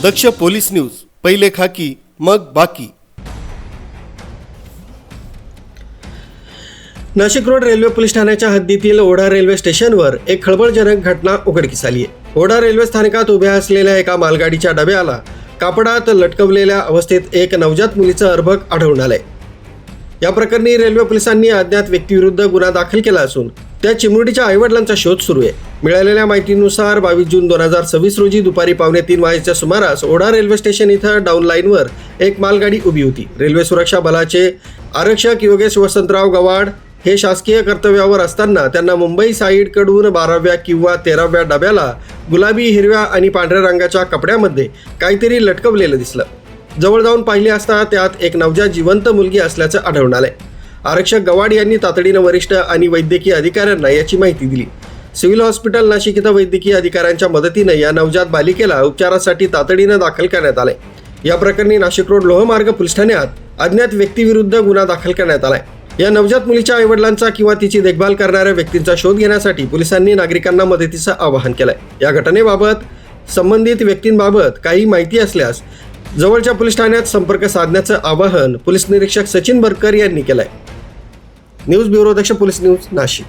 दक्ष police news, पहिले खाकी मग बाकी। नाशिक रोड रेल्वे पोलीस ठाण्याच्या हद्दीतील ओढा रेल्वे स्टेशनवर एक खळबळजनक घटना उघडकीस आली आहे। ओढा रेल्वे स्थानकात उभ्या असलेल्या एका मालगाडीच्या डब्याला कापडात लटकवलेल्या अवस्थेत एक नवजात मुलीचं अर्भक आढळून आलंय। या प्रकरणी रेल्वे पोलिसांनी अज्ञात व्यक्तीविरुद्ध गुन्हा दाखल केला असून त्या चिमुरडीच्या आईवडिलांचा शोध सुरू आहे। मिळालेल्या माहितीनुसार 22 जून 2026 रोजी दुपारी 2:45 वाजेच्या सुमारास ओढा रेल्वे स्टेशन इथं डाऊन लाईनवर एक मालगाडी उभी होती। रेल्वे सुरक्षा बलाचे आरक्षक योगेश वसंतराव गवाड हे शासकीय कर्तव्यावर असताना त्यांना मुंबई साईडकडून 12व्या किंवा 13व्या डब्याला गुलाबी, हिरव्या आणि पांढऱ्या रंगाच्या कपड्यामध्ये काहीतरी लटकवलेलं दिसलं। जवळ जाऊन पाहिले असता त्यात एक नवजात जिवंत मुलगी असल्याचं आढळून आलंय। आरक्षक गवाड यांनी तातडीनं वरिष्ठ आणि वैद्यकीय अधिकाऱ्यांना याची माहिती दिली। सिव्हिल हॉस्पिटल नाशिक इथं वैद्यकीय अधिकाऱ्यांच्या मदतीनं या नवजात बालिकेला उपचारासाठी तातडीनं दाखल करण्यात आलंय। या प्रकरणी नाशिक रोड लोहमार्ग पोलीस ठाण्यात अज्ञात व्यक्तीविरुद्ध गुन्हा दाखल करण्यात आलाय। या नवजात मुलीच्या आईवडिलांचा किंवा तिची देखभाल करणाऱ्या व्यक्तींचा शोध घेण्यासाठी पोलिसांनी नागरिकांना मदतीचं आवाहन केलंय। या घटनेबाबत संबंधित व्यक्तींबाबत काही माहिती असल्यास जवळच्या पोलीस ठाण्यात संपर्क साधण्याचं आवाहन पोलीस निरीक्षक सचिन बरकर यांनी केलंय। न्यूज ब्युरो दक्ष पोलीस न्यूज नाशिक।